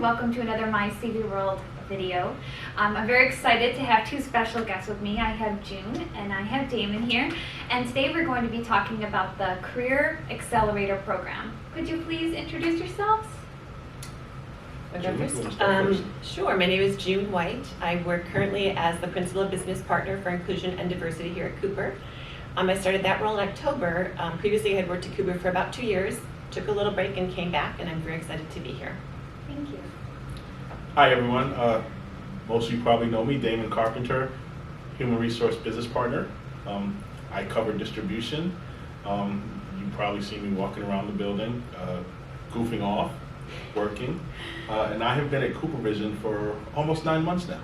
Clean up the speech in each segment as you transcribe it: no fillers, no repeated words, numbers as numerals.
welcome to another My CV World video. I'm very excited to have two special guests with me. I have June and I have Damon here, and today we're going to be talking about the Career Accelerator Program. Could you please introduce yourselves? Sure, my name is June White. I work currently as the Principal Business Partner for Inclusion and Diversity here at Cooper. I started that role in October. Previously I had worked at Cooper for about 2 years, took a little break and came back, and I'm very excited to be here. Thank you. Hi everyone, most of you probably know me, Damon Carpenter, Human Resource Business Partner. I cover distribution. You probably see me walking around the building, goofing off, working, and I have been at CooperVision for almost 9 months now.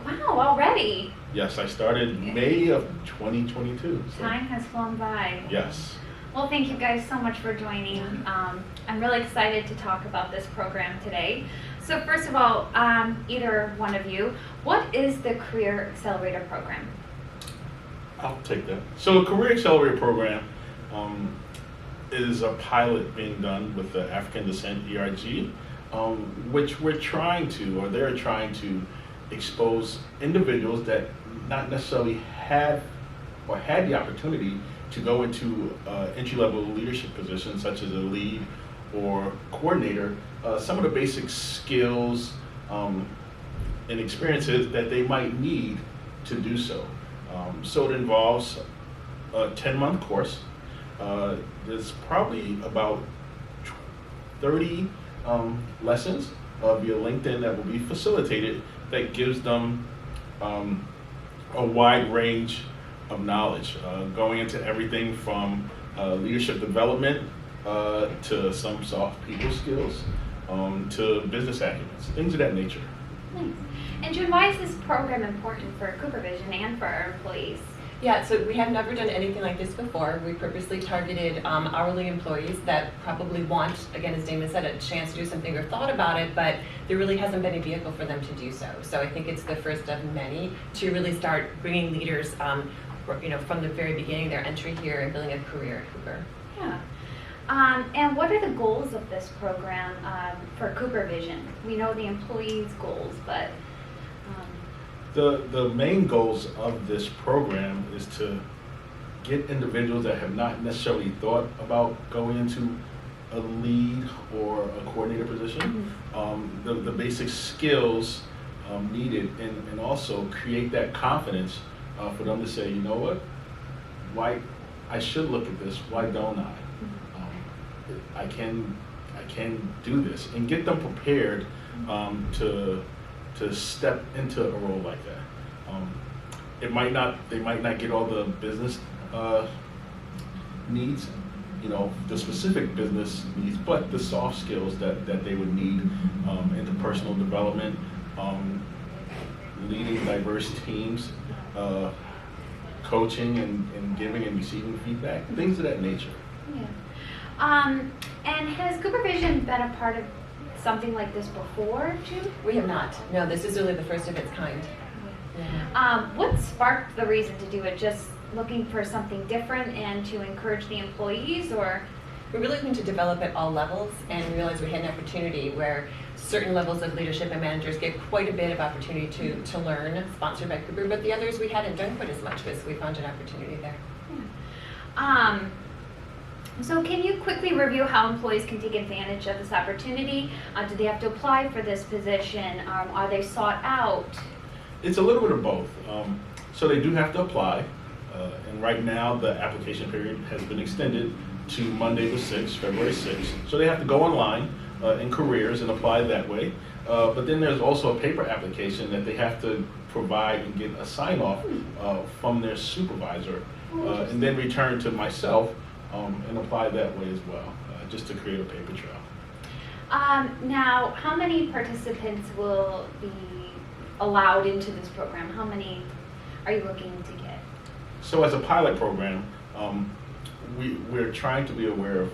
Wow, already? Yes, I started May of 2022. So. Time has flown by. Yes. Well, thank you guys so much for joining. I'm really excited to talk about this program today. So first of all, either one of you, what is the Career Accelerator Program? I'll take that. So the Career Accelerator Program is a pilot being done with the African Descent ERG, which they're trying to expose individuals that not necessarily have or had the opportunity to go into entry-level leadership positions such as a lead or coordinator, some of the basic skills and experiences that they might need to do so. So it involves a 10-month course. There's probably about 30 lessons via LinkedIn that will be facilitated that gives them a wide range of knowledge, going into everything from leadership development to some soft people skills, to business acumen, things of that nature. Nice. And June, why is this program important for CooperVision and for our employees? Yeah, so we have never done anything like this before. We purposely targeted hourly employees that probably want, again, as Damon said, a chance to do something or thought about it, but there really hasn't been a vehicle for them to do so. So I think it's the first of many to really start bringing leaders, from the very beginning, their entry here and building a career at Cooper. Yeah. And what are the goals of this program for CooperVision? We know the employees' goals, but The main goals of this program is to get individuals that have not necessarily thought about going into a lead or a coordinator position, the basic skills needed, and also create that confidence for them to say, you know what, why I should look at this, why don't I? I can do this, and get them prepared to step into a role like that. They might not get all the business needs, the specific business needs, but the soft skills that they would need into personal development, leading diverse teams, coaching and giving and receiving feedback, things of that nature. Yeah. And has CooperVision been a part of something like this before, too? We have not. No, this is really the first of its kind. What sparked the reason to do it? Just looking for something different and to encourage the employees, or? We're really looking to develop at all levels, and we realized we had an opportunity where certain levels of leadership and managers get quite a bit of opportunity to learn, sponsored by Cooper, but the others we hadn't done quite as much with, so we found an opportunity there. Yeah. So can you quickly review how employees can take advantage of this opportunity? Do they have to apply for this position? Are they sought out? It's a little bit of both. So they do have to apply, and right now the application period has been extended to Monday the 6th, February 6th. So they have to go online in careers and apply that way. But then there's also a paper application that they have to provide and get a sign-off from their supervisor, and then return to myself and apply that way as well, just to create a paper trail. Now, how many participants will be allowed into this program? How many are you looking to get? So as a pilot program, we're trying to be aware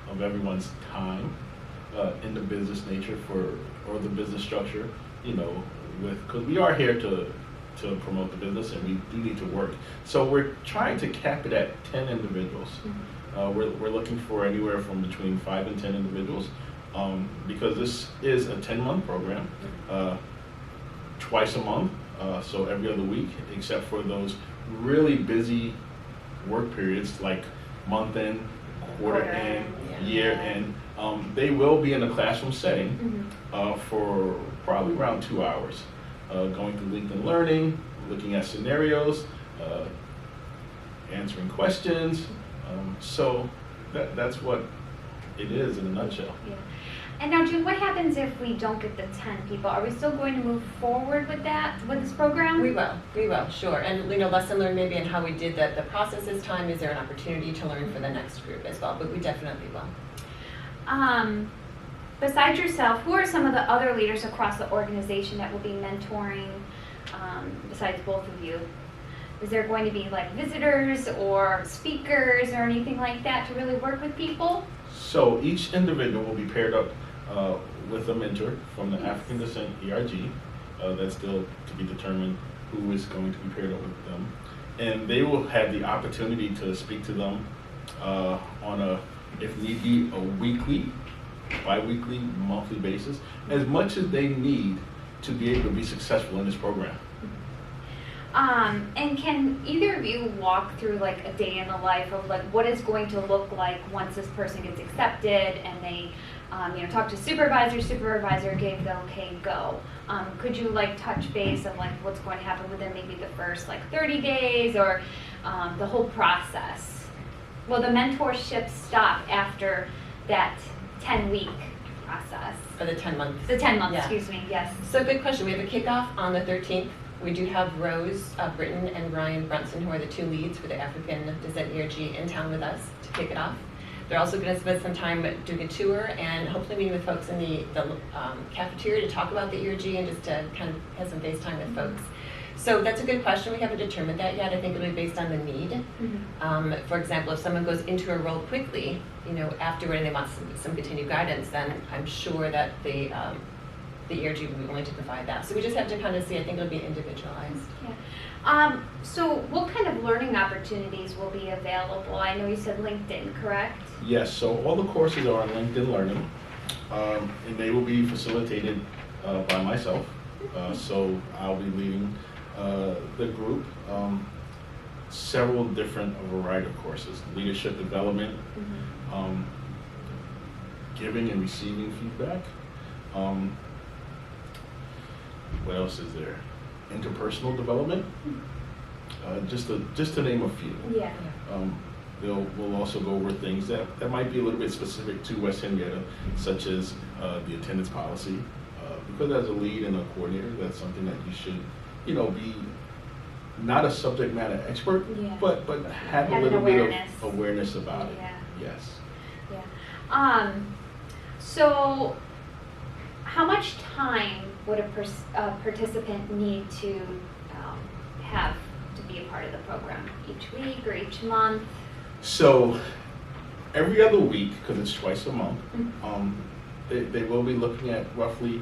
of everyone's time in the business nature or the business structure, because we are here to promote the business, and we do need to work. So we're trying to cap it at 10 individuals. We're looking for anywhere from between 5 and 10 individuals. because this is a 10-month program, twice a month, so every other week, except for those really busy work periods like month end, quarter end, year end. They will be in a classroom setting for probably around 2 hours, going through LinkedIn Learning, looking at scenarios, answering questions. So that's what it is in a nutshell. Yeah. And now, June, what happens if we don't get the 10 people? Are we still going to move forward with this program? We will, sure. And lesson learned maybe in how we did the process this time. Is there an opportunity to learn for the next group as well? But we definitely will. Besides yourself, who are some of the other leaders across the organization that will be mentoring, besides both of you? Is there going to be like visitors or speakers or anything like that to really work with people? So each individual will be paired up with a mentor from the African descent ERG. That's still to be determined who is going to be paired up with them. And they will have the opportunity to speak to them on a, if need be, a weekly, bi-weekly, monthly basis, as much as they need to be able to be successful in this program. And can either of you walk through like a day in the life of like what is going to look like once this person gets accepted and they talk to supervisor gave the okay, go. Could you like touch base on like what's going to happen within maybe the first like 30 days or the whole process? Will the mentorship stop after that 10-week process? For the 10 months. The 10 months, Yeah. excuse me, yes. So good question. We have a kickoff on the 13th. We do have Rose Britton and Ryan Brunson, who are the two leads for the African Descent ERG, in town with us to kick it off. They're also going to spend some time doing a tour and hopefully meeting with folks in the cafeteria to talk about the ERG and just to kind of have some face time with folks. So that's a good question. We haven't determined that yet. I think it'll be based on the need. For example, if someone goes into a role quickly, afterward and they want some continued guidance, then I'm sure that the ERG will be willing to provide that. So we just have to kind of see. I think it'll be individualized. Yeah. So what kind of learning opportunities will be available? I know you said LinkedIn, correct? Yes, so all the courses are on LinkedIn Learning, and they will be facilitated by myself. So I'll be leading the group. Several different, a variety of courses: leadership development, giving and receiving feedback. What else is there? Interpersonal development. Just to name a few. Yeah. We'll also go over things that might be a little bit specific to West Henrietta, such as the attendance policy. Because as a lead and a coordinator, that's something that you should, be not a subject matter expert, but have a little bit of awareness about it. Yes. Yeah. So, how much time would a participant need to have to be a part of the program? Each week or each month? So every other week, because it's twice a month, they will be looking at roughly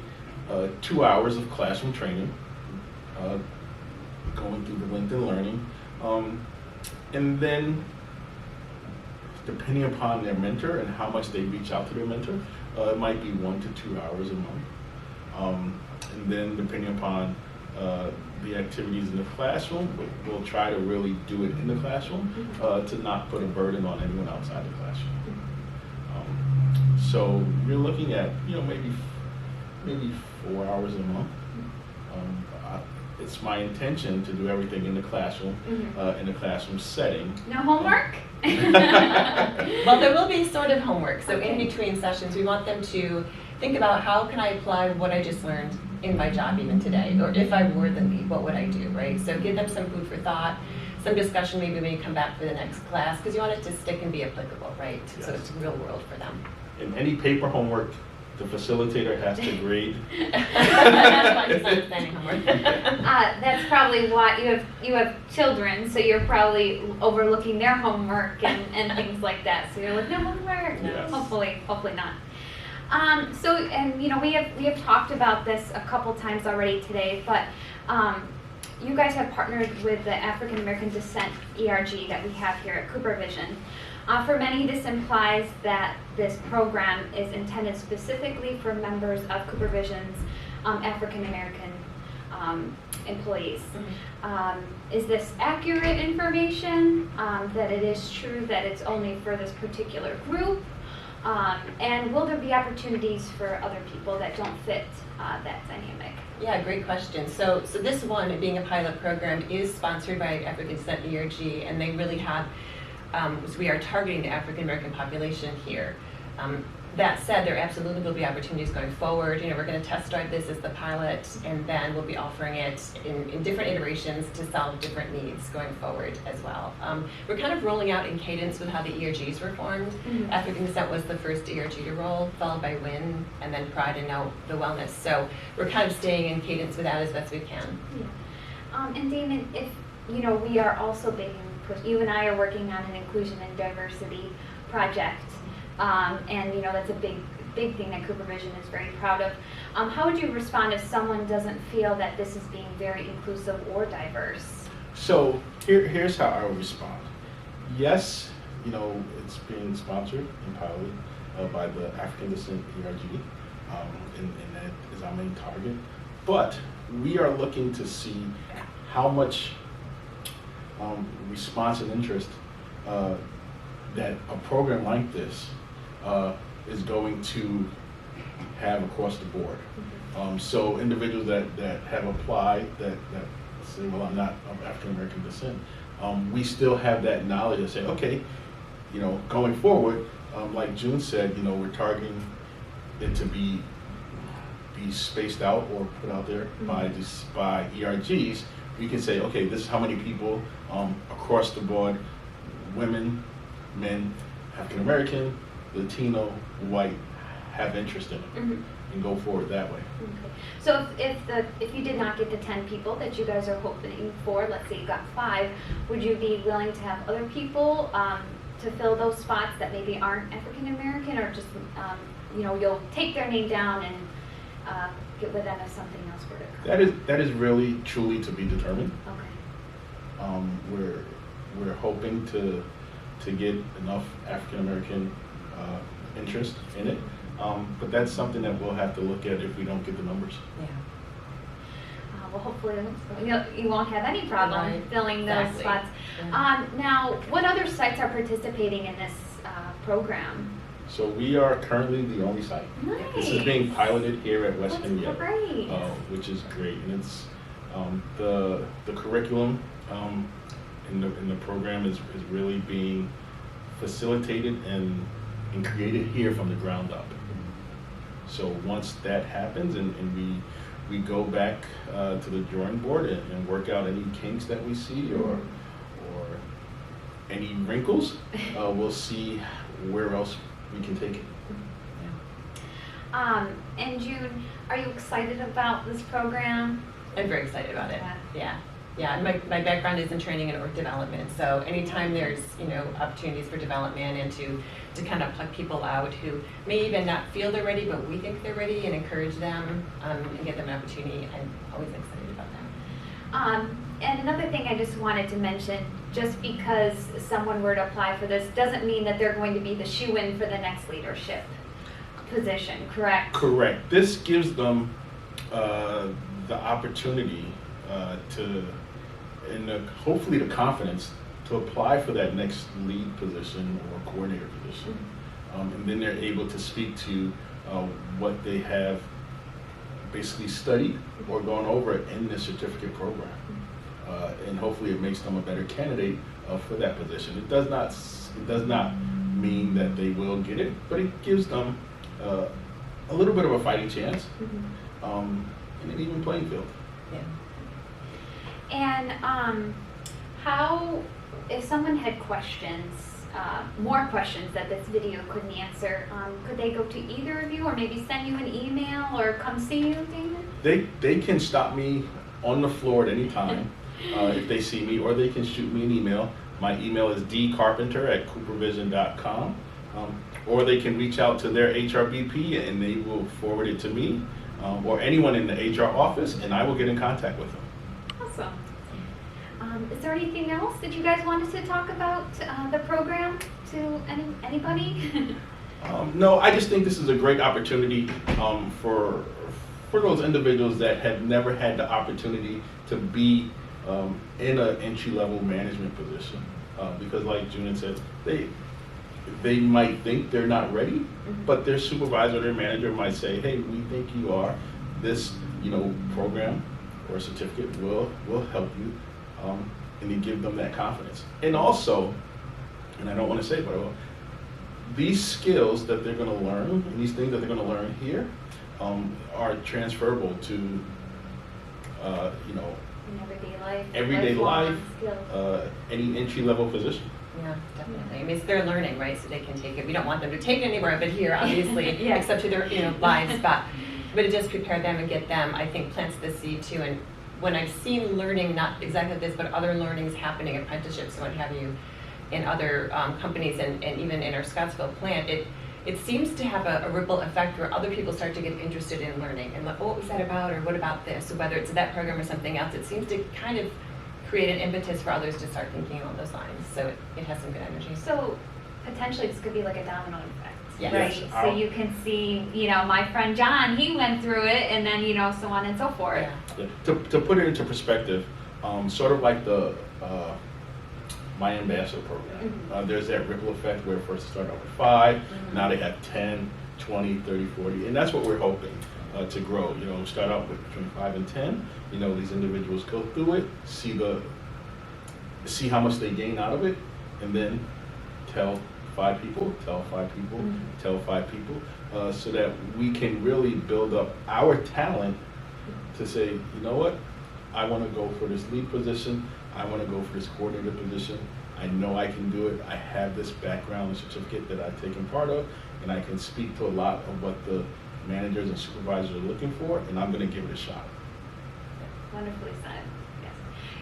2 hours of classroom training, going through the LinkedIn Learning, and then depending upon their mentor and how much they reach out to their mentor, it might be 1 to 2 hours a month. And then depending upon the activities in the classroom, we'll try to really do it in the classroom to not put a burden on anyone outside the classroom. So you're looking at, maybe 4 hours a month. It's my intention to do everything in the classroom, in the classroom setting. No homework? Well, there will be sort of homework. So in between sessions, we want them to think about how can I apply what I just learned in my job even today, or if I were the lead, what would I do, right? So give them some food for thought, some discussion maybe when you come back for the next class, because you want it to stick and be applicable, right? Yes. So it's real world for them. And any paper homework, the facilitator has to grade. That's why he's not sending homework. That's probably why you have children, so you're probably overlooking their homework and things like that. So you're like, no homework. Yes. Hopefully not. We have talked about this a couple times already today, but you guys have partnered with the African American Descent ERG that we have here at Cooper Vision. For many, this implies that this program is intended specifically for members of CooperVision's African American employees. Is this accurate information, that it is true that it's only for this particular group? And will there be opportunities for other people that don't fit that dynamic? Yeah, great question. So this one, being a pilot program, is sponsored by African Descent ERG, and they really have, so we are targeting the African American population here. That said, there absolutely will be opportunities going forward. You know, we're going to test drive this as the pilot, and then we'll be offering it in different iterations to solve different needs going forward as well. We're kind of rolling out in cadence with how the ERGs were formed. African Descent was the first ERG to roll, followed by WIN, and then Pride, and now the Wellness. So we're kind of staying in cadence with that as best we can. Yeah. And Damon, if you know, we are also being pushed. You and I are working on an inclusion and diversity project. And you know, that's a big thing that CooperVision is very proud of. How would you respond if someone doesn't feel that this is being very inclusive or diverse? So here's how I would respond. Yes, you know, it's being sponsored and piloted by the African Descent ERG, and that is our main target. But we are looking to see how much response and interest that a program like this is going to have across the board. So individuals that have applied that say, well, I'm not of African American descent, we still have that knowledge to say, okay, you know, going forward, like June said, you know, we're targeting it to be spaced out or put out there by ERGs. We can say, okay, this is how many people across the board, women, men, African American, Latino, white, have interest in it, and go forward that way. Okay. So if you did not get the 10 people that you guys are hoping for, let's say you got 5, would you be willing to have other people to fill those spots that maybe aren't African American, or just you know, you'll take their name down and get with them if something else were to come? That is really truly to be determined. Okay. We're hoping to get enough African American interest in it, but that's something that we'll have to look at if we don't get the numbers. Yeah. Well, hopefully you won't have any problem filling those spots. Yeah. Now, what other sites are participating in this program? So we are currently the only site. Nice. This is being piloted here at West Henrietta, great. Which is great, and it's the curriculum in the program is really being facilitated and created here from the ground up. So once that happens and we go back to the drawing board and work out any kinks that we see or any wrinkles, we'll see where else we can take it. And June, are you excited about this program? I'm very excited about it. Yeah. Yeah, my background is in training and org development, so anytime there's, you know, opportunities for development and to kind of pluck people out who may even not feel they're ready, but we think they're ready, and encourage them and get them an opportunity, I'm always excited about that. And another thing I just wanted to mention, just because someone were to apply for this doesn't mean that they're going to be the shoe-in for the next leadership position, correct? Correct. This gives them the opportunity and hopefully the confidence to apply for that next lead position or coordinator position. And then they're able to speak to what they have basically studied or gone over in the certificate program. And hopefully it makes them a better candidate for that position. It does not mean that they will get it, but it gives them a little bit of a fighting chance and an even playing field. Yeah. And how, if someone had questions, more questions that this video couldn't answer, could they go to either of you, or maybe send you an email, or come see you, Damon? They can stop me on the floor at any time if they see me, or they can shoot me an email. My email is dcarpenter@coopervision.com, or they can reach out to their HRBP and they will forward it to me, or anyone in the HR office, and I will get in contact with them. Awesome. Is there anything else that you guys wanted to talk about the program to anybody? No, I just think this is a great opportunity for those individuals that have never had the opportunity to be in an entry-level management position. Because like June had said, they might think they're not ready, but their supervisor, their manager might say, hey, we think you are. This program or certificate will help you, and you give them that confidence. And also, and I don't want to say it, but these skills that they're going to learn and these things that they're going to learn here are transferable to In everyday life, skills. any entry-level position. Yeah, definitely. I mean, it's their learning, right? So they can take it. We don't want them to take it anywhere but here, obviously, Yeah. except to their lives. But it does prepare them and get them, I think, plants the seed too. And when I've seen learning, not exactly this, but other learnings happening, apprenticeships and what have you, in other companies and even in our Scottsville plant, it seems to have a ripple effect where other people start to get interested in learning and like, oh, what was that about, or what about this? So whether it's that program or something else, it seems to kind of create an impetus for others to start thinking along those lines. So it has some good energy. So potentially this could be like a domino effect, Yes. right? Yes. So you can see, my friend John, he went through it, and then so on and so forth. Yeah. Yeah. To put it into perspective, sort of like the My Ambassador program. There's that ripple effect where first it started out with 5, now they have 10, 20, 30, 40, and that's what we're hoping to grow. Start out with between 5 and 10. These individuals go through it, see how much they gain out of it, and then tell 5 people, tell 5 people, tell 5 people, so that we can really build up our talent to say, you know what, I want to go for this lead position, I want to go for this coordinator position, I know I can do it, I have this background and certificate that I've taken part of, and I can speak to a lot of what the managers and supervisors are looking for, and I'm going to give it a shot. Wonderfully said.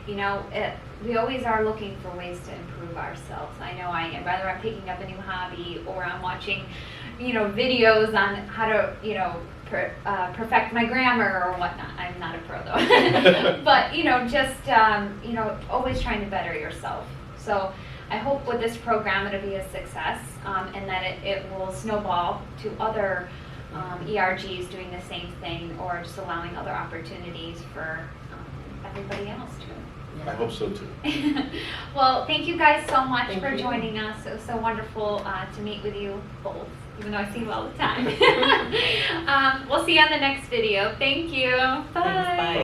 Yes. We always are looking for ways to improve ourselves. I know I am. Whether I'm picking up a new hobby or I'm watching, videos on how to, perfect my grammar or whatnot. I'm not a pro though. But, just, always trying to better yourself. So I hope with this program it'll be a success and that it will snowball to other ERGs doing the same thing or just allowing other opportunities for everybody else too. I hope so too. Well, thank you guys so much Thank for you. joining us. It was so wonderful to meet with you both, even though I see you all the time. We'll see you on the next video. Thank you. Bye. Thanks, bye.